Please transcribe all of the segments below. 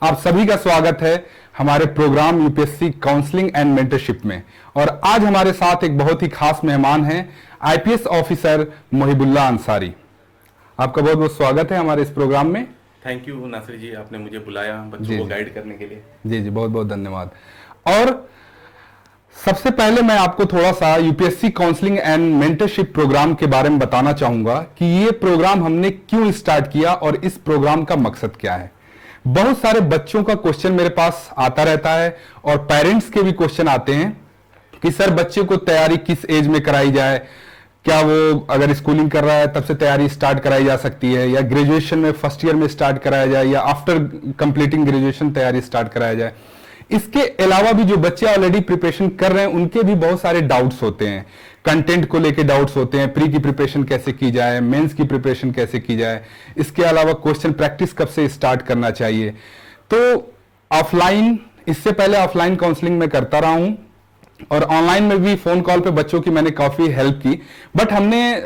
आप सभी का स्वागत है हमारे programme UPSC counselling and mentorship में। और आज हमारे साथ एक बहुत ही खास मेहमान हैं, आईपीएस ऑफिसर मोहिबुल्लाह अंसारी। आपका बहुत बहुत स्वागत है हमारे इस प्रोग्राम में। थैंक यू नासिर जी, आपने मुझे बुलाया बच्चों को गाइड करने के लिए। जी जी, बहुत बहुत धन्यवाद। और सबसे पहले मैं आपको थोड़ा सा UPSC counselling and mentorship programme के बारे में बताना चाहूंगा कि ये प्रोग्राम हमने क्यों स्टार्ट किया और इस प्रोग्राम का मकसद क्या है। बहुत सारे बच्चों का क्वेश्चन मेरे पास आता रहता है और पेरेंट्स के भी क्वेश्चन आते हैं कि सर बच्चे को तैयारी किस एज में कराई जाए, क्या वो अगर स्कूलिंग कर रहा है तब से तैयारी स्टार्ट कराई जा सकती है, या ग्रेजुएशन में फर्स्ट ईयर में स्टार्ट कराया जाए, या आफ्टर कंप्लीटिंग ग्रेजुएशन तैयारी स्टार्ट कराया जाए। इसके अलावा भी जो बच्चे ऑलरेडी प्रिपरेशन कर रहे हैं उनके भी बहुत सारे डाउट्स होते हैं, कंटेंट को लेके डाउट्स होते हैं, प्री की प्रिपरेशन कैसे की जाए, मेंस की प्रिपरेशन कैसे की जाए, इसके अलावा क्वेश्चन प्रैक्टिस कब से स्टार्ट करना चाहिए। तो ऑफलाइन, इससे पहले ऑफलाइन काउंसलिंग में करता रहा हूं और ऑनलाइन में भी फोन कॉल पे बच्चों की मैंने काफी हेल्प की। बट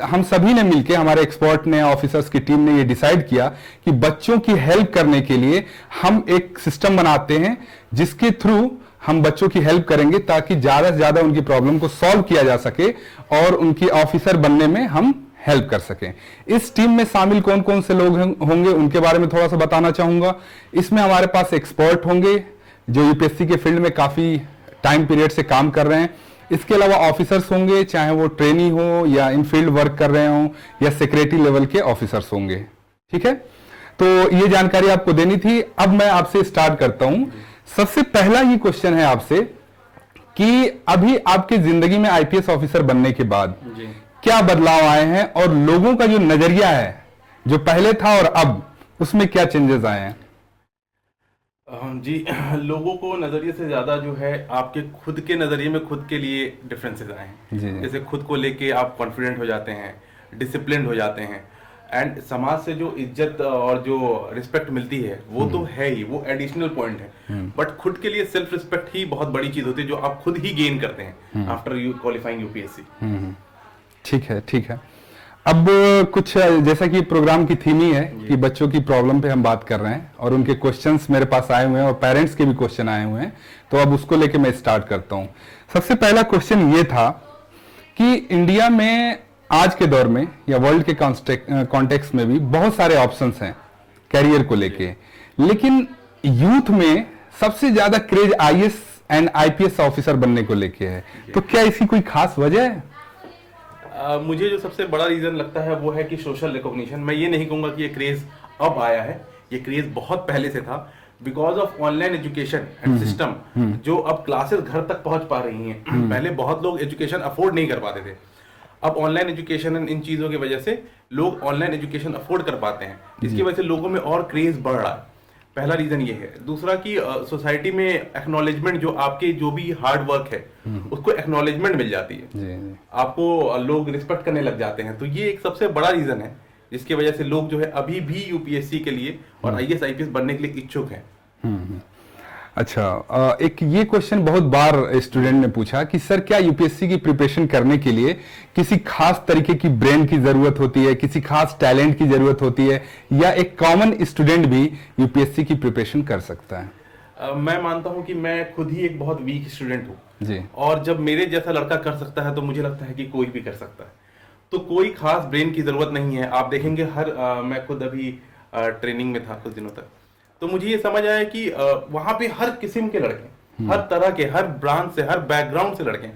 हम सभी ने मिलकर, हमारे एक्सपर्ट ने, ऑफिसर्स की टीम ने ये डिसाइड किया कि बच्चों की हेल्प करने के लिए हम एक सिस्टम बनाते हैं जिसके थ्रू हम बच्चों की हेल्प करेंगे ताकि ज्यादा से ज्यादा उनकी प्रॉब्लम को सॉल्व किया जा सके और उनकी ऑफिसर बनने में हम हेल्प कर सकें। इस टीम में शामिल कौन कौन से लोग होंगे उनके बारे में थोड़ा सा बताना चाहूंगा। इसमें हमारे पास एक्सपर्ट होंगे जो यूपीएससी के फील्ड में काफी टाइम पीरियड से काम कर रहे हैं। इसके अलावा ऑफिसर्स होंगे, चाहे वो ट्रेनी हो या इन फील्ड वर्क कर रहे हो या सेक्रेटरी लेवल के ऑफिसर्स होंगे। ठीक है, तो ये जानकारी आपको देनी थी। अब मैं आपसे स्टार्ट करता हूं। सबसे पहला ही क्वेश्चन है आपसे कि अभी आपकी जिंदगी में आईपीएस ऑफिसर बनने के बाद क्या बदलाव आए हैं और लोगों का जो नजरिया है जो पहले था और अब, उसमें क्या चेंजेस आए हैं? जी, लोगों को नजरिए से ज्यादा जो है आपके खुद के नजरिए में खुद के लिए डिफरेंसेस आए हैं। जैसे खुद को लेके आप कॉन्फिडेंट हो जाते हैं, डिसिप्लिन हो जाते हैं, एंड समाज से जो इज्जत और जो रिस्पेक्ट मिलती है वो तो है ही, वो एडिशनल पॉइंट है। बट खुद के लिए सेल्फ रिस्पेक्ट ही बहुत बड़ी चीज होती है जो आप खुद ही गेन करते हैं आफ्टर क्वालिफाइंग यूपीएससी। ठीक है, ठीक है। अब कुछ जैसा कि प्रोग्राम की थीम ही है कि बच्चों की प्रॉब्लम पे हम बात कर रहे हैं और उनके क्वेश्चंस मेरे पास आए हुए हैं और पेरेंट्स के भी क्वेश्चन आए हुए हैं, तो अब उसको लेके मैं स्टार्ट करता हूं। सबसे पहला क्वेश्चन ये था कि इंडिया में आज के दौर में या वर्ल्ड के कॉन्टेक्स्ट में भी बहुत सारे ऑप्शंस हैं कैरियर को लेके, लेकिन यूथ में सबसे ज्यादा craze IAS and IPS officer बनने को लेके है। तो क्या इसकी कोई खास वजह है? मुझे जो सबसे बड़ा रीजन लगता है वो है कि सोशल रिकॉग्निशन। मैं ये नहीं कहूंगा कि ये क्रेज अब आया है, ये क्रेज बहुत पहले से था। Because of online education and system जो अब क्लासेस घर तक पहुंच पा रही हैं। पहले बहुत लोग एजुकेशन अफोर्ड नहीं कर पाते थे, अब ऑनलाइन एजुकेशन इन चीजों की वजह से लोग ऑनलाइन एजुकेशन अफोर्ड कर पाते हैं, इसकी वजह से लोगों में और क्रेज बढ़ रहा है। पहला रीजन ये है। दूसरा कि सोसाइटी में एक्नॉलेजमेंट, जो आपके जो भी हार्ड वर्क है उसको एक्नॉलेजमेंट मिल जाती है, आपको लोग रिस्पेक्ट करने लग जाते हैं। तो ये एक सबसे बड़ा रीजन है जिसकी वजह से लोग जो है अभी भी यूपीएससी के लिए और आईएएस आईपीएस बनने के लिए इच्छुक हैं। अच्छा, एक ये क्वेश्चन बहुत बार स्टूडेंट ने पूछा कि सर क्या यूपीएससी की प्रिपरेशन करने के लिए किसी खास तरीके की ब्रेन की जरूरत होती है, किसी खास टैलेंट की जरूरत होती है, या एक कॉमन स्टूडेंट भी यूपीएससी की प्रिपरेशन कर सकता है? मैं मानता हूं कि मैं खुद ही एक बहुत वीक स्टूडेंट हूं जी, और जब मेरे जैसा लड़का कर सकता है तो मुझे लगता है कि कोई भी कर सकता है। तो कोई खास ब्रेन की जरूरत नहीं है। आप देखेंगे मैं खुद अभी ट्रेनिंग में था कुछ दिनों तक, तो मुझे ये समझ आया कि वहां पे हर किस्म के लड़के, हर तरह के, हर ब्रांच से, हर बैकग्राउंड से लड़के।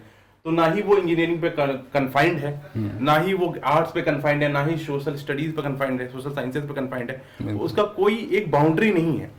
तो ना ही वो इंजीनियरिंग पे कन्फाइंड है, ना ही वो आर्ट्स पे कन्फाइंड है, ना ही सोशल स्टडीज पे कन्फाइंड है, सोशल साइंसेज पे कन्फाइंड है। तो उसका कोई एक बाउंड्री नहीं है।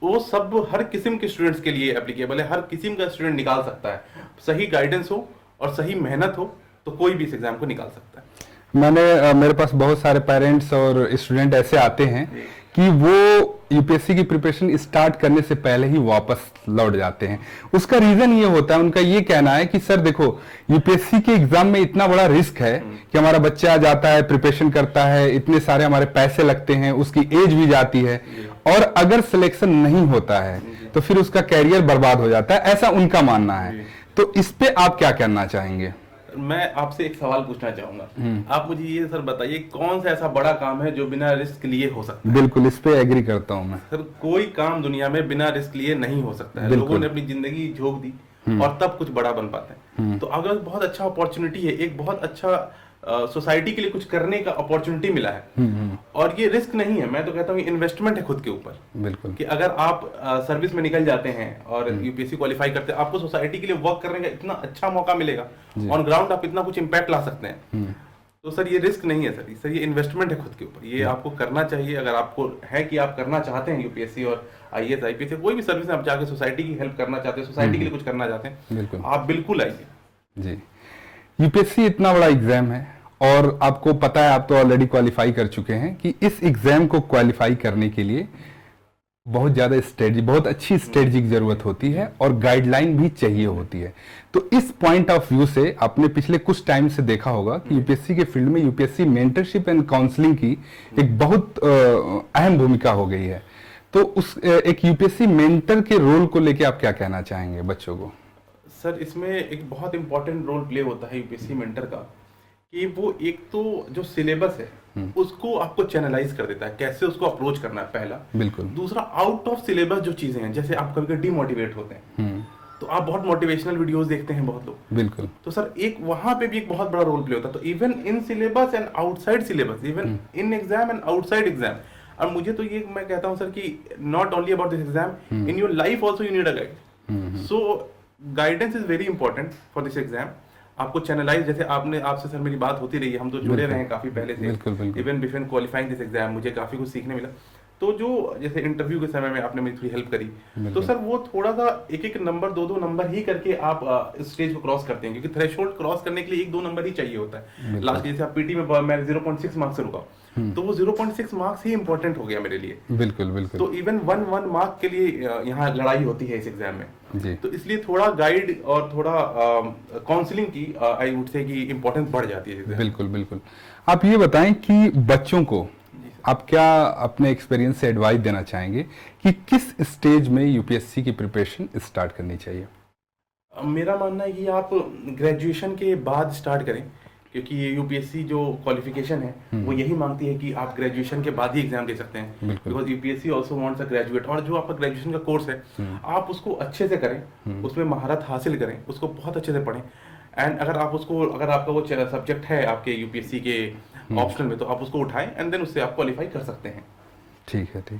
वो सब हर किस्म के स्टूडेंट्स के लिए एप्लीकेबल है, हर किस्म का स्टूडेंट निकाल सकता है। सही गाइडेंस हो और सही मेहनत हो तो कोई भी इस एग्जाम को निकाल सकता है। मेरे पास बहुत सारे पेरेंट्स और स्टूडेंट ऐसे आते हैं कि वो यूपीएससी की प्रिपरेशन स्टार्ट करने से पहले ही वापस लौट जाते हैं। उसका रीजन ये होता है, उनका ये कहना है कि सर देखो यूपीएससी के एग्जाम में इतना बड़ा रिस्क है कि हमारा बच्चा जाता है, प्रिपरेशन करता है, इतने सारे हमारे पैसे लगते हैं, उसकी एज भी जाती है, और अगर सिलेक्शन नहीं होता है तो फिर उसका कैरियर बर्बाद हो जाता है, ऐसा उनका मानना है। तो इस पे आप क्या कहना चाहेंगे? मैं आपसे एक सवाल पूछना चाहूंगा। आप मुझे ये सर बताइए, कौन सा ऐसा बड़ा काम है जो बिना रिस्क लिए हो सकता है? बिल्कुल, इस पे एग्री करता हूं मैं। सर कोई काम दुनिया में बिना रिस्क लिए नहीं हो सकता है। बिल्कुल। लोगों ने अपनी जिंदगी झोंक दी और तब कुछ बड़ा बन पाते हैं। तो अगर बहुत अच्छा अपॉर्चुनिटी है, एक बहुत अच्छा सोसाइटी के लिए कुछ करने का अपॉर्चुनिटी मिला है, और ये रिस्क नहीं है, मैं तो कहता हूँ इन्वेस्टमेंट है खुद के ऊपर। बिल्कुल। कि अगर आप सर्विस में निकल जाते हैं और यूपीएससी क्वालिफाई करते हैं, आपको सोसाइटी के लिए वर्क करने का इतना अच्छा मौका मिलेगा, ऑन ग्राउंड आप इतना कुछ इम्पैक्ट ला सकते हैं। तो सर ये रिस्क नहीं है सर, ये इन्वेस्टमेंट है खुद के ऊपर। ये आपको करना चाहिए, अगर आपको है कि आप करना चाहते हैं यूपीएससी और आईएएस आईपीएस कोई भी सर्विस में आप जाके सोसाइटी की हेल्प करना चाहते हैं, सोसाइटी के लिए कुछ करना चाहते हैं, बिल्कुल, आप बिल्कुल आइए जी। यूपीएससी इतना बड़ा एग्जाम है और आपको पता है, आप तो ऑलरेडी क्वालिफाई कर चुके हैं, कि इस एग्जाम को क्वालिफाई करने के लिए बहुत ज़्यादा स्ट्रेटजी, बहुत अच्छी स्ट्रेटजी की जरूरत होती है और गाइडलाइन भी चाहिए होती है। तो इस पॉइंट ऑफ व्यू से आपने पिछले कुछ टाइम से देखा होगा कि यूपीएससी के फील्ड में यूपीएससी मेंटरशिप एंड काउंसलिंग की एक बहुत अहम भूमिका हो गई है। तो उस एक यूपीएससी मेंटर के रोल को लेके आप क्या कहना चाहेंगे बच्चों को? सर इसमें एक बहुत इंपॉर्टेंट रोल प्ले होता है यूपीएससी मेंटर का, कि वो एक तो जो सिलेबस है उसको आपको चैनलाइज कर देता है, कैसे उसको अप्रोच करना है, पहला। बिल्कुल। दूसरा, आउट ऑफ सिलेबस जो चीजें हैं, जैसे आप कभी डिमोटिवेट होते हैं तो आप बहुत मोटिवेशनल वीडियोस देखते हैं बहुत लोग। बिल्कुल। तो सर एक वहां पे भी एक बहुत बड़ा रोल प्ले होता है। तो even in syllabus and outside syllabus, even in exam and outside exam. और मुझे तो ये मैं कहता हूँ सर कि not only about this exam, in your life also you need a guide. So guidance is very important for this exam. आपको channelise, जैसे आपसे सर मेरी बात होती रही है, हम तो जुड़े रहे हैं काफी पहले से, even before qualifying this exam मुझे काफी कुछ सीखने मिला। तो जो जैसे इंटरव्यू के समय में आपने मेरी थोड़ी हेल्प करी, तो सर वो थोड़ा सा एक एक नंबर, दो नंबर ही करके आप इस स्टेज को क्रॉस करते हैं, क्योंकि थ्रेशोल्ड क्रॉस करने के लिए 1-2 नंबर ही चाहिए होता है। लास्ट जैसे आप पीटी में मैं 0.6 मार्क्स से रुका, तो वो 0.6 मार्क्स ही इंपॉर्टेंट हो गया मेरे लिए। बिल्कुल बिल्कुल। तो इवन 1 मार्क के लिए यहाँ लड़ाई होती है इस एग्जाम में जी। तो इसलिए थोड़ा गाइड और थोड़ा काउंसलिंग की आई वुड से की इंपॉर्टेंस बढ़ जाती है। बिल्कुल बिल्कुल। आप ये बताएं कि बच्चों को आप क्या अपने एक्सपीरियंस से एडवाइस देना चाहेंगे कि किस स्टेज में यूपीएससी की प्रिपरेशन स्टार्ट करनी चाहिए? मेरा मानना है कि आप ग्रेजुएशन के बाद स्टार्ट करें, क्योंकि ये यूपीएससी जो क्वालिफिकेशन है वो यही मांगती है कि आप ग्रेजुएशन के बाद ही एग्जाम दे सकते हैं, because UPSC also wants a graduate. और जो आपका ग्रेजुएशन का कोर्स है आप उसको अच्छे से करें, उसमें महारत हासिल करें, उसको बहुत अच्छे से पढ़ें। एंड अगर आपका वो सब्जेक्ट है आपके यूपीएससी के ऑप्शनल में, तो आप उसको उठाएं एंड देन उससे आप क्वालिफाई कर सकते हैं। ठीक है, ठीक।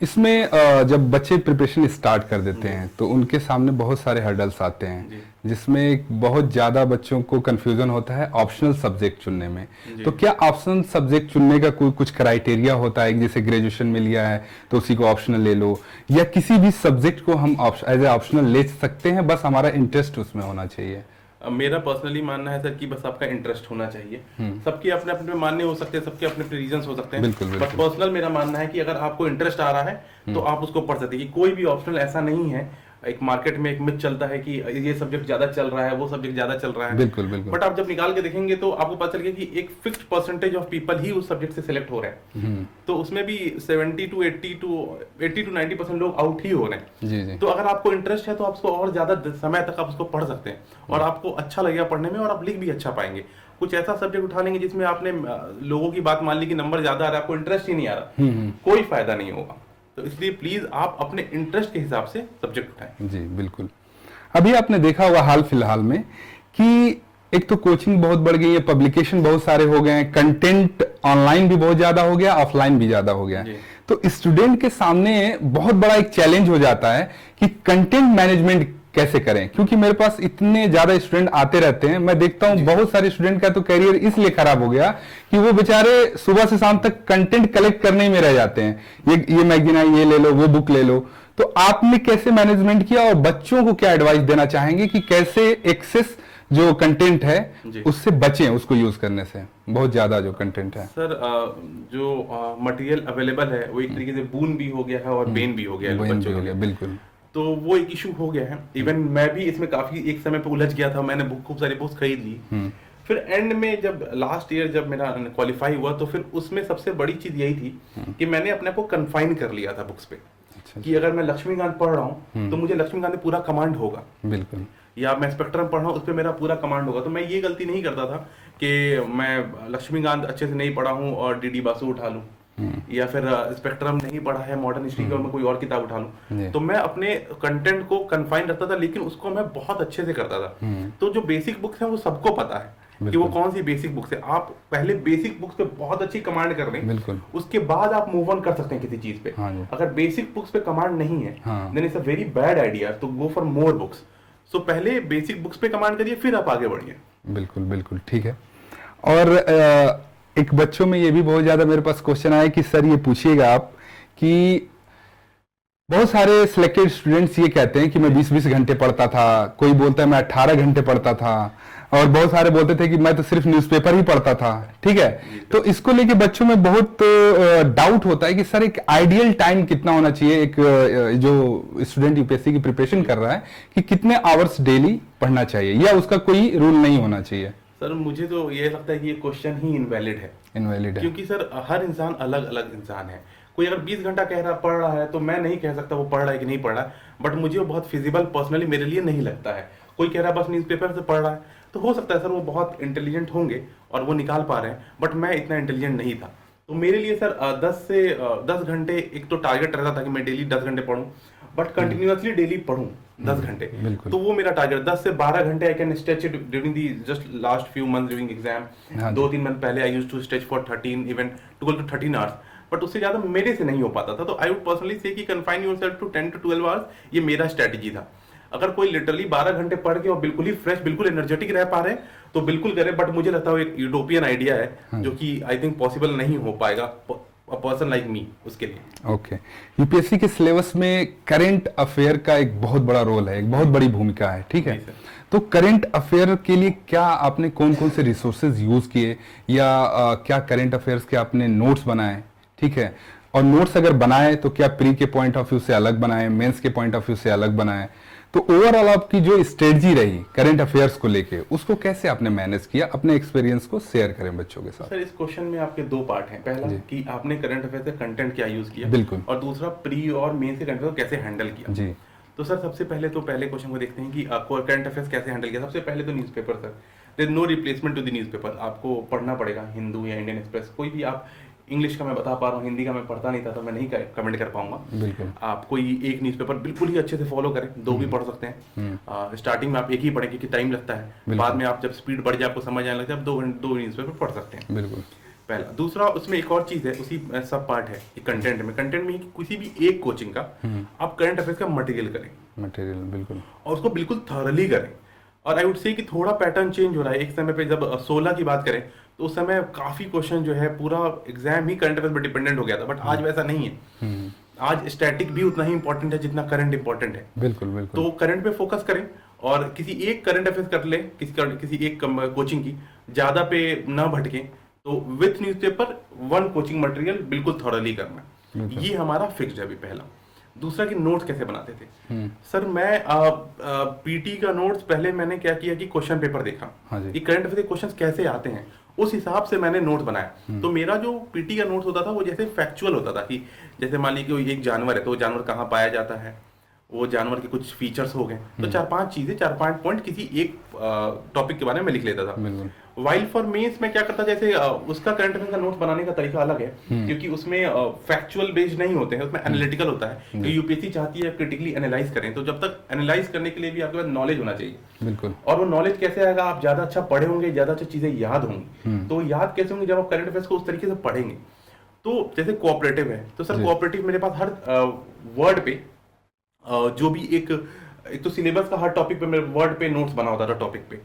इसमें जब बच्चे प्रिपरेशन स्टार्ट कर देते हैं तो उनके सामने बहुत सारे हर्डल्स आते हैं, जिसमें एक बहुत ज़्यादा बच्चों को कंफ्यूजन होता है ऑप्शनल सब्जेक्ट चुनने में। तो क्या ऑप्शनल सब्जेक्ट चुनने का कोई कुछ क्राइटेरिया होता है? जैसे ग्रेजुएशन में लिया है तो उसी को ऑप्शनल ले लो, या किसी भी सब्जेक्ट को हम एज ए ऑप्शनल ले सकते हैं, बस हमारा इंटरेस्ट उसमें होना चाहिए? मेरा पर्सनली मानना है सर कि बस आपका इंटरेस्ट होना चाहिए। सबके अपने अपने मानने हो सकते हैं, सबके अपने अपने रीजंस हो सकते हैं, बट पर्सनल मेरा मानना है कि अगर आपको इंटरेस्ट आ रहा है तो आप उसको पढ़ सकते हैं। कि कोई भी ऑप्शनल ऐसा नहीं है, एक मार्केट में एक मिथ चलता है कि ये सब्जेक्ट ज्यादा चल रहा है, वो सब्जेक्ट ज्यादा चल रहा है। बिल्कुल बिल्कुल। बट आप जब निकाल के देखेंगे तो आपको पता चलेगा कि एक फिक्स्ड परसेंटेज ऑफ पीपल ही उस सब्जेक्ट से सिलेक्ट हो रहे हैं। तो उसमें भी 70 to 90% लोग आउट ही हो रहे हैं। जी जी। तो अगर आपको इंटरेस्ट है तो आप उसको और ज्यादा समय तक आप उसको पढ़ सकते हैं और आपको अच्छा लगेगा पढ़ने में, और आप लिख भी अच्छा पाएंगे। कुछ ऐसा सब्जेक्ट उठा लेंगे जिसमें आपने लोगों की बात मान ली कि नंबर ज्यादा आ रहा है, आपको इंटरेस्ट ही नहीं आ रहा, कोई फायदा नहीं होगा। तो इसलिए प्लीज आप अपने इंटरेस्ट के हिसाब से सब्जेक्ट उठाएं। जी बिल्कुल। अभी आपने देखा होगा हाल फिलहाल में कि एक तो कोचिंग बहुत बढ़ गई है, पब्लिकेशन बहुत सारे हो गए हैं, कंटेंट ऑनलाइन भी बहुत ज्यादा हो गया, ऑफलाइन भी ज्यादा हो गया। तो स्टूडेंट के सामने बहुत बड़ा एक चैलेंज हो जाता है कि कंटेंट मैनेजमेंट कैसे करें, क्योंकि मेरे पास इतने ज्यादा स्टूडेंट आते रहते हैं। मैं देखता हूं बहुत सारे स्टूडेंट का तो करियर इसलिए खराब हो गया कि वो बेचारे सुबह से शाम तक कंटेंट कलेक्ट करने में रह जाते हैं। ये मैगजीन आई, ये ले लो, वो बुक ले लो। तो आपने कैसे मैनेजमेंट किया और बच्चों को क्या एडवाइस देना चाहेंगे कि कैसे एक्सेस जो कंटेंट है उससे बचें, उसको यूज करने से, बहुत ज्यादा जो कंटेंट है? सर जो मटेरियल अवेलेबल है वो एक तरीके से बून भी हो गया है और बेन भी हो गया है बच्चों के लिए। बिल्कुल। तो वो एक इशू हो गया है। इवन मैं भी इसमें काफी एक समय पे उलझ गया था, मैंने खूब सारी बुक्स खरीद ली। फिर एंड में जब लास्ट ईयर जब मेरा क्वालिफाई हुआ तो फिर उसमें सबसे बड़ी चीज यही थी कि मैंने अपने को कन्फाइन कर लिया था बुक्स पे। कि अगर मैं लक्ष्मीकांत पढ़ रहा हूँ तो मुझे लक्ष्मीकांत में पूरा कमांड होगा। बिल्कुल। या मैं स्पेक्ट्रम पढ़ रहा हूँ उस पर मेरा पूरा कमांड होगा। तो मैं ये गलती नहीं करता था कि मैं लक्ष्मीकांत अच्छे से नहीं पढ़ा हूँ और डीडी बासु उठा लूँ, या फिर स्पेक्ट्रम नहीं पढ़ा है मॉडर्न हिस्ट्री की और मैं कोई और किताब उठा लूँ। तो मैं अपने कंटेंट को कन्फाइन रखता था, लेकिन उसको मैं बहुत अच्छे से करता था। तो जो बेसिक बुक्स हैं वो सबको पता है कि वो कौन सी बेसिक बुक्स है। आप पहले बेसिक बुक्स पे बहुत अच्छी कमांड कर लें, बिल्कुल, उसके बाद आप मूव ऑन कर सकते हैं किसी चीज पे। हाँ जी। अगर बेसिक बुक्स पे कमांड नहीं है हाँ। Then it's a very bad idea to go for more books. So पहले बेसिक बुक्स पे कमांड करिए, फिर आप आगे बढ़िए। बिल्कुल बिल्कुल ठीक है। और एक बच्चों में ये भी बहुत ज्यादा मेरे पास क्वेश्चन आया कि सर ये पूछिएगा आप कि बहुत सारे सिलेक्टेड स्टूडेंट्स ये कहते हैं कि मैं 20-20 घंटे पढ़ता था, कोई बोलता है मैं 18 घंटे पढ़ता था, और बहुत सारे बोलते थे कि मैं तो सिर्फ न्यूज़पेपर ही पढ़ता था। ठीक है, तो इसको लेके बच्चों में बहुत डाउट होता है कि सर एक आइडियल टाइम कितना होना चाहिए, एक जो स्टूडेंट यूपीएससी की प्रिपरेशन कर रहा है कि कितने आवर्स डेली पढ़ना चाहिए, या उसका कोई रूल नहीं होना चाहिए? सर मुझे तो ये लगता है कि ये क्वेश्चन ही इनवैलिड है। इनवैलिड है क्योंकि सर हर इंसान अलग अलग इंसान है। कोई अगर 20 घंटा कह रहा पढ़ रहा है तो मैं नहीं कह सकता वो पढ़ रहा है कि नहीं पढ़ रहा है, बट मुझे वो बहुत फिजिबल पर्सनली मेरे लिए नहीं लगता है। कोई कह रहा है बस न्यूज़पेपर से पढ़ रहा है, तो हो सकता है सर वो बहुत इंटेलिजेंट होंगे और वो निकाल पा रहे हैं, बट मैं इतना इंटेलिजेंट नहीं था। तो मेरे लिए सर 10 घंटे एक तो टारगेट रहता था कि मैं डेली 10 घंटे पढ़ूं, बट कंटिन्यूअसली डेली पढ़ूं 10 घंटे। तो वो मेरा टारगेट 10 से 12 घंटे I can stretch it during the just last few months during exam. 2-3 month पहले I used to stretch for 13 even 12 to 13 hours, but उससे ज्यादा मेरे से नहीं हो पाता था। तो आई वुड पर्सनली से कि confine yourself to 10 to 12 hours, ये मेरा स्ट्रेटजी था। अगर कोई लिटरली 12 घंटे पढ़ के और बिल्कुल ही फ्रेश, बिल्कुल एनर्जेटिक रह पा रहे हैं तो बिल्कुल करें, बट मुझे लगता है एक यूटोपियन आइडिया है जो कि आई थिंक पॉसिबल नहीं हो पाएगा अ पर्सन लाइक मी उसके लिए। ओके, यूपीएससी के सिलेबस में करंट अफेयर का एक बहुत बड़ा रोल है, एक बहुत बड़ी भूमिका है। ठीक है, तो करंट अफेयर के लिए क्या आपने कौन कौन से रिसोर्सेज यूज किए, या क्या करंट अफेयर्स के आपने नोट्स बनाए? ठीक है, और नोट्स अगर बनाए तो क्या प्री के पॉइंट ऑफ व्यू से अलग बनाए, मेंस के पॉइंट ऑफ व्यू से अलग बनाए? तो ओवरऑल आपकी जो स्ट्रेटजी रही करंट अफेयर्स को लेके, उसको कैसे आपने मैनेज किया? अपने एक्सपीरियंस को शेयर करें बच्चों के साथ। सर इस क्वेश्चन में आपके दो पार्ट हैं। पहला कि आपने करंट अफेयर से कंटेंट क्या यूज किया, बिल्कुल, और दूसरा प्री और मेन से करंट अफेयर कैसे हैंडल किया। जी। तो सर सबसे पहले तो पहले क्वेश्चन को देखते हैं कि आपको करंट अफेयर्स कैसे हैंडल किया। सबसे पहले तो newspaper sir, there is no replacement to the newspaper. आपको पढ़ना पड़ेगा, हिंदू या इंडियन एक्सप्रेस, कोई भी। आप इंग्लिश का मैं बता पा रहा हूँ, हिंदी का मैं पढ़ता नहीं था तो मैं नहीं कमेंट कर पाऊंगा। बिल्कुल, आप कोई एक न्यूज़पेपर बिल्कुल ही अच्छे से फॉलो करें, दो भी पढ़ सकते हैं। स्टार्टिंग में आप एक ही पढ़ें क्योंकि टाइम लगता है, बाद में आप जब स्पीड बढ़ जाए, आपको समझ आने लगता है, आप दो न्यूज़पेपर पढ़ सकते हैं। बिल्कुल। पहला। दूसरा, उसमें एक और चीज है, उसी सब पार्ट है कंटेंट में किसी भी एक कोचिंग का आप करंट अफेयर्स का मटेरियल करें, बिल्कुल, और उसको बिल्कुल थॉरली करें। और आई वुड से कि थोड़ा पैटर्न चेंज हो रहा है। एक समय पे जब 16 की बात करें तो उस समय काफी क्वेश्चन जो है पूरा एग्जाम ही करंट अफेयर पर डिपेंडेंट हो गया था, बट आज वैसा नहीं है। आज स्टैटिक भी उतना ही इंपॉर्टेंट है जितना करंट इंपॉर्टेंट है। बिल्कुल बिल्कुल। तो करंट पे फोकस करें और किसी एक करंट अफेयर्स कर ले, किसी एक कोचिंग की, ज्यादा पे ना भटकें। तो विथ न्यूज़पेपर 1 कोचिंग मटेरियल बिल्कुल थॉरली करना, ये हमारा फिक्स्ड है अभी पहला। दूसरा कि नोट्स कैसे बनाते थे। सर मैं पीटी का नोट्स पहले मैंने क्या किया कि क्वेश्चन पेपर देखा कि करंट अफेयर के क्वेश्चंस कैसे आते हैं, उस हिसाब से मैंने नोट बनाया। तो मेरा जो पीटी का नोट्स होता था वो जैसे फैक्चुअल होता था, कि जैसे मान लीजिए कोई एक जानवर है तो वो जानवर कहाँ पाया जाता है, वो जानवर के कुछ फीचर्स हो गए, तो 4-5 चीजें, 4-5 पॉइंट किसी एक टॉपिक के बारे में लिख लेता था। वाइल फॉर मेंस में क्या करता, जैसे उसका करंट अफेयर का नोट बनाने का तरीका अलग है, क्योंकि उसमें फैक्चुअल बेस्ड नहीं होते हैं, उसमें एनालिटिकल होता है। कि यूपीएससी चाहती है क्रिटिकली एनालाइज करें, तो जब तक एनालाइज करने के लिए भी आपके पास नॉलेज होना चाहिए। बिल्कुल। और वो नॉलेज कैसे आएगा, आप ज्यादा अच्छा पढ़े होंगे, ज्यादा अच्छी चीजें याद होंगी। तो याद कैसे होंगे, जब आप करंट अफेयर्स को उस तरीके से पढ़ेंगे। तो जैसे कोऑपरेटिव है, तो सर कोऑपरेटिव मेरे पास हर वर्ड पे जो भी एक तो सिलेबस का हर टॉपिक पे मेरे वर्ड पे नोट्स बना होता था टॉपिक पे।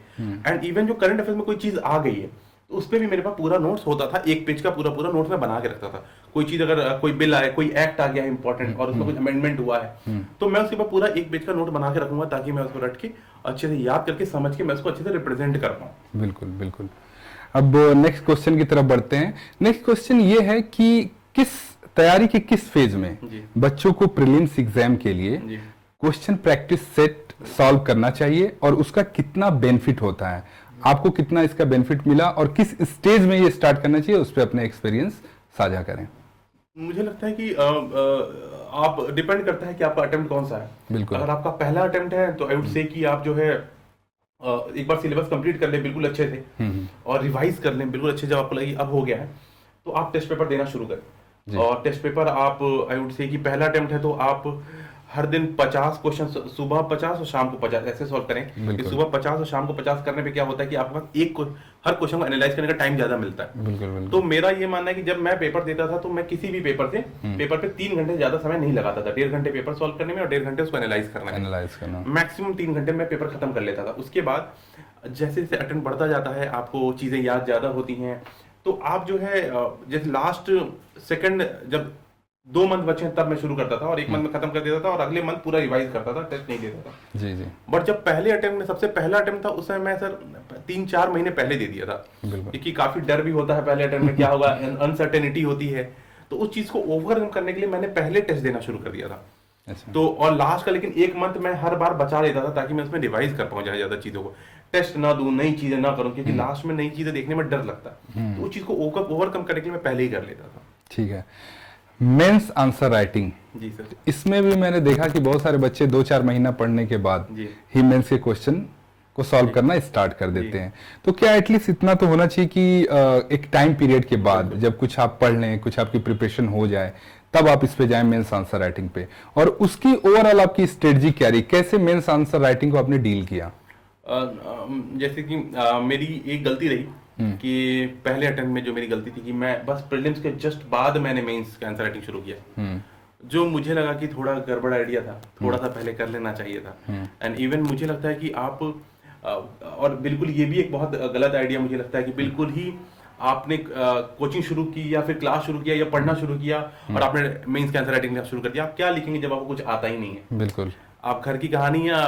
एंड इवन जो करंट अफेयर में कोई चीज आ गई है तो उस पे भी मेरे पास पूरा नोट्स होता था, एक पेज का पूरा नोट्स में बना के रखता था। कोई चीज अगर कोई बिल आए, कोई एक्ट आ गया है इंपॉर्टेंट और उसमें कुछ अमेंडमेंट हुआ है, तो मैं उसके बाद पूरा एक पेज का नोट बना के रखूंगा, ताकि मैं उसको रट के अच्छे से याद करके समझ के मैं उसको अच्छे से रिप्रेजेंट कर पाऊँ। बिल्कुल बिल्कुल। अब नेक्स्ट क्वेश्चन की तरफ बढ़ते हैं। नेक्स्ट क्वेश्चन ये है कि तैयारी के किस फेज में बच्चों को प्रीलिम्स एग्जाम के लिए क्वेश्चन प्रैक्टिस सेट सॉल्व करना चाहिए, और उसका कितना बेनिफिट होता है? आपको कितना इसका बेनिफिट मिला और किस स्टेज में ये स्टार्ट करना चाहिए, उस पर अपने एक्सपीरियंस साझा करें। मुझे लगता है कि आप डिपेंड करता है कि आपका अटेम्प्ट कौन सा है। बिल्कुल। अगर आपका पहला अटेम्प्ट है तो आई वुड से कि आप जो है एक बार सिलेबस कंप्लीट कर ले बिल्कुल अच्छे से और रिवाइज कर लें बिल्कुल अच्छे, जब आपको लगे अब हो गया है तो आप टेस्ट पेपर देना शुरू करें। और टेस्ट पेपर आप आई वुड से कि पहला अटेम्प्ट है तो आप हर दिन 50 क्वेश्चन, सुबह 50 और शाम को 50 ऐसे सॉल्व करें कि सुबह 50 और शाम को 50 करने पे क्या होता है कि आपके पास हर क्वेश्चन को एनालाइज करने का टाइम ज्यादा मिलता है। बिल्कुल। तो मेरा ये मानना है कि जब मैं पेपर देता था तो मैं किसी भी पेपर से पेपर पे 3 घंटे ज्यादा समय नहीं लगाता था। 1.5 घंटे पेपर सॉल्व करने में और 1.5 घंटे उसको एनालाइज करना। मैक्सिमम 3 घंटे में पेपर खत्म कर लेता था। उसके बाद जैसे जैसे अटेम्प्ट बढ़ता जाता है आपको चीजें याद ज्यादा होती हैं, तो आप जो है जैसे लास्ट सेकंड जब 2 मंथ बचे तब मैं शुरू करता था और 1 मंथ में खत्म कर देता था और अगले मंथ पूरा रिवाइज करता था, टेस्ट नहीं देता था। जी जी। बट जब पहले अटेम्प्ट में सबसे पहला अटेम्प्ट था उस समय मैं सर 3-4 महीने पहले दे दिया था, क्योंकि काफी डर भी होता है पहले अटेम्प्ट में, क्या होगा, अनसर्टेनिटी होती है। तो उस चीज को ओवरकम करने के लिए मैंने पहले टेस्ट देना शुरू कर दिया था। अच्छा। तो और लास्ट का लेकिन 1 मंथ मैं हर बार बचा लेता था ताकि मैं उसमें रिवाइज कर पाऊं ज्यादा चीजों को, टेस्ट ना दूं, नई चीजें ना करूं, क्योंकि लास्ट में नई चीजें देखने में डर लगता है। तो उस चीज को ओवरकम करने के लिए मैं पहले ही कर लेता था। ठीक है। मेंस आंसर राइटिंग, जी सर, इसमें भी मैंने देखा कि बहुत सारे बच्चे 2-4 महीना पढ़ने के बाद ही मेंस के क्वेश्चन को सॉल्व करना स्टार्ट कर देते हैं। तो क्या एटलीस्ट इतना तो होना चाहिए कि एक टाइम पीरियड के बाद जब कुछ आप पढ़ लें, कुछ आपकी प्रिपरेशन हो जाए, तब आप इस पे जाएं मेंस आंसर राइटिंग पे, और उसकी ओवरऑल आपकी स्ट्रेटजी क्या रही, कैसे मेंस आंसर राइटिंग को आपने डील किया? जैसे कि मेरी एक गलती रही कि पहले अटेम्प्ट में जो मेरी गलती थी कि मैं बस प्रीलिम्स के जस्ट बाद मैंने मेंस का आंसर राइटिंग शुरू किया, जो मुझे लगा कि थोड़ा गड़बड़ आइडिया था, थोड़ा सा पहले कर लेना चाहिए था। एंड इवन मुझे लगता है कि आप और बिल्कुल ये भी एक बहुत गलत आइडिया मुझे लगता है कि बिल्कुल ही आपने कोचिंग शुरू की या फिर क्लास शुरू किया या पढ़ना शुरू किया और आपने मेंस का आंसर राइटिंग शुरू कर दिया, आप क्या लिखेंगे जब आपको कुछ आता ही नहीं है? बिल्कुल। आप घर की कहानी या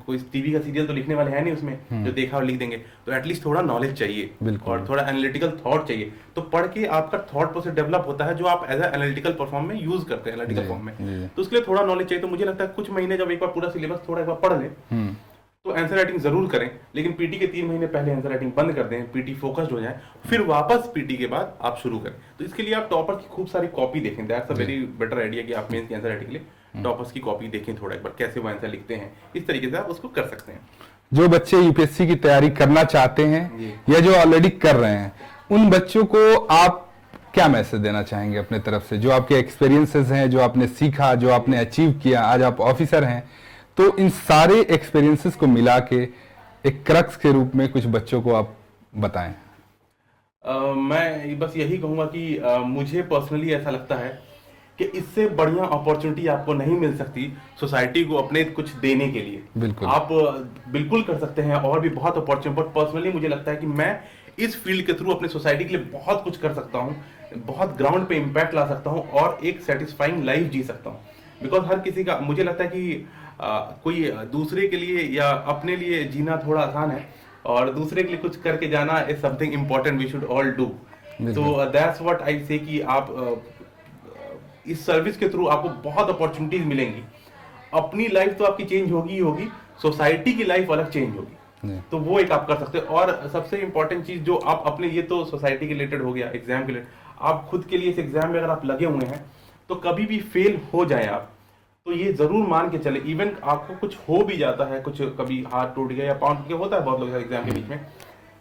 कोई टीवी का सीरियल तो लिखने वाले हैं नहीं उसमें, जो देखा और लिख देंगे। तो एटलीस्ट थोड़ा नॉलेज चाहिए और थोड़ा एनालिटिकल थॉट चाहिए। तो पढ़ के आपका थॉट प्रोसेस डेवलप होता है जो आप एज एनालिटिकल फॉर्म में यूज करते हैं, एनालिटिकल फॉर्म में। तो उसके लिए थोड़ा नॉलेज चाहिए। तो मुझे लगता है कुछ महीने जब एक बार पूरा सिलेबस थोड़ा एक बार पढ़ लें तो आंसर राइटिंग जरूर करें, लेकिन पीटी के 3 महीने पहले आंसर राइटिंग बंद कर दें, पीटी फोकस्ड हो जाए, फिर वापस पीटी के बाद आप शुरू करें। तो इसके लिए आप टॉपर की खूब सारी कॉपी देखें। That's a very better idea कि आप मेंस की आंसर राइटिंग के लिए टॉपर्स की कॉपी देखें थोड़ा एक बार, कैसे वो आंसर लिखते हैं। इस तरीके से आप उसको कर सकते हैं। जो बच्चे यूपीएससी की तैयारी करना चाहते हैं या जो ऑलरेडी कर रहे हैं, उन बच्चों को आप क्या मैसेज देना चाहेंगे अपने तरफ से, जो आपके एक्सपीरियंसेस हैं, जो आपने सीखा, जो आपने अचीव किया, आज आप ऑफिसर हैं, तो इन सारे एक्सपीरियंसेस को मिला के एक क्रक्स के रूप में कुछ बच्चों को आप बताएं? मैं बस यही कहूंगा कि मुझे पर्सनली ऐसा लगता है कि इससे बढ़िया अपॉर्चुनिटी आपको नहीं मिल सकती सोसाइटी को अपने कुछ देने के लिए। बिल्कुल। आप बिल्कुल कर सकते हैं और भी बहुत अपॉर्चुनिटी, बट पर्सनली मुझे लगता है कि मैं इस फील्ड के थ्रू अपने सोसाइटी के लिए बहुत कुछ कर सकता हूँ, बहुत ग्राउंड पे इम्पैक्ट ला सकता हूँ और एक सेटिस्फाइंग लाइफ जी सकता हूँ। बिकॉज हर किसी का, मुझे लगता है कि कोई दूसरे के लिए या अपने लिए जीना थोड़ा आसान है और दूसरे के लिए कुछ करके जाना is something important we should all do. तो दैट्स व्हाट आई से कि आप इस सर्विस के थ्रू आपको बहुत अपॉर्चुनिटीज मिलेंगी। अपनी लाइफ तो आपकी चेंज होगी ही होगी, सोसाइटी की लाइफ अलग चेंज होगी। तो वो एक आप कर सकते हो। और सबसे इंपॉर्टेंट चीज जो आप अपने, ये तो सोसाइटी के रिलेटेड हो गया, एग्जाम के रिलेटेड, आप खुद के लिए इस एग्जाम में अगर आप लगे हुए हैं तो कभी भी फेल हो जाए आप तो ये जरूर मान के चले, इवन आपको कुछ हो भी जाता है, कुछ कभी हाथ टूट गया या पांव टूट गया, होता है बहुत लोग एग्जाम के बीच में,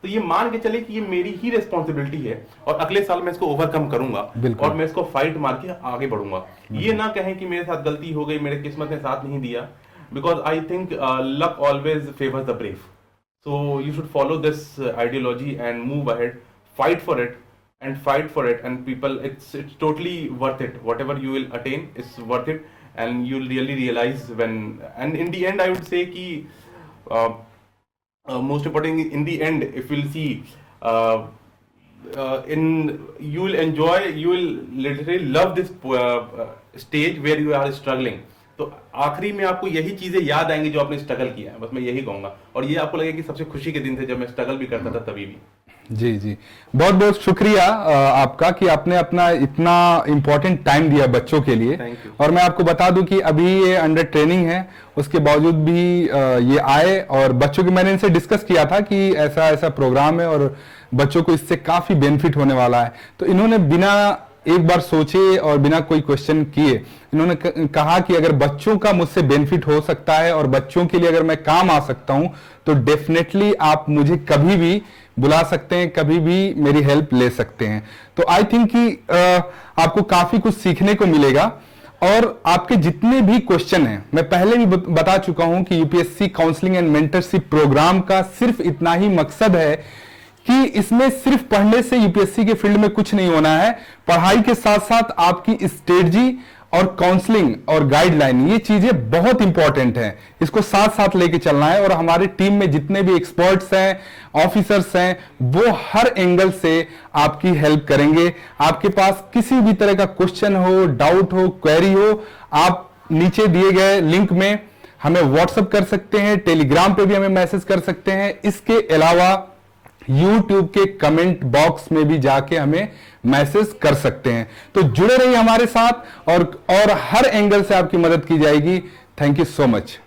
तो ये मान के चले कि ये मेरी ही रिस्पॉन्सिबिलिटी है और अगले साल मैं इसको ओवरकम करूंगा और मैं इसको फाइट मार के आगे बढ़ूंगा। ये ना कहें कि मेरे साथ गलती हो गई, मेरे किस्मत ने साथ नहीं दिया, because I think luck always favours the brave. So you should follow this ideology and move ahead, fight for it and people, it's totally worth it. Whatever you will attain is worth it, and you'll really realize when, and in the end I would say ki most important in the end, if you'll see you will enjoy, you will literally love this stage where you are struggling. तो आखिरी में आपको यही चीजें याद आएंगी जो आपने स्ट्रगल किया है, बस मैं यही कहूंगा। और ये आपको लगेगा कि सबसे खुशी के दिन थे जब मैं स्ट्रगल भी करता था तभी भी। जी जी, बहुत बहुत शुक्रिया आपका कि आपने अपना इतना इम्पोर्टेंट टाइम दिया बच्चों के लिए। और मैं आपको बता दूं कि अभी ये अंडर ट्रेनिंग है, उसके बावजूद भी ये आए और बच्चों की, मैंने इनसे डिस्कस किया था कि ऐसा ऐसा प्रोग्राम है और बच्चों को इससे काफी बेनिफिट होने वाला है, तो इन्होंने बिना एक बार सोचे और बिना कोई क्वेश्चन किए इन्होंने कहा कि अगर बच्चों का मुझसे बेनिफिट हो सकता है और बच्चों के लिए अगर मैं काम आ सकता हूं तो डेफिनेटली आप मुझे कभी भी बुला सकते हैं, कभी भी मेरी हेल्प ले सकते हैं। तो आई थिंक कि आपको काफी कुछ सीखने को मिलेगा। और आपके जितने भी क्वेश्चन हैं, मैं पहले भी बता चुका हूं कि UPSC counselling and mentorship programme का सिर्फ इतना ही मकसद है कि इसमें सिर्फ पढ़ने से यूपीएससी के फील्ड में कुछ नहीं होना है। पढ़ाई के साथ साथ आपकी स्ट्रेटजी और काउंसलिंग और गाइडलाइन, ये चीजें बहुत इंपॉर्टेंट हैं, इसको साथ साथ लेके चलना है। और हमारे टीम में जितने भी एक्सपर्ट्स हैं, ऑफिसर्स हैं, वो हर एंगल से आपकी हेल्प करेंगे। आपके पास किसी भी तरह का क्वेश्चन हो, डाउट हो, क्वेरी हो, आप नीचे दिए गए लिंक में हमें व्हाट्सएप कर सकते हैं, टेलीग्राम पे भी हमें मैसेज कर सकते हैं। इसके अलावा YouTube के कमेंट बॉक्स में भी जाके हमें मैसेज कर सकते हैं। तो जुड़े रहिए हमारे साथ और हर एंगल से आपकी मदद की जाएगी। Thank you so much.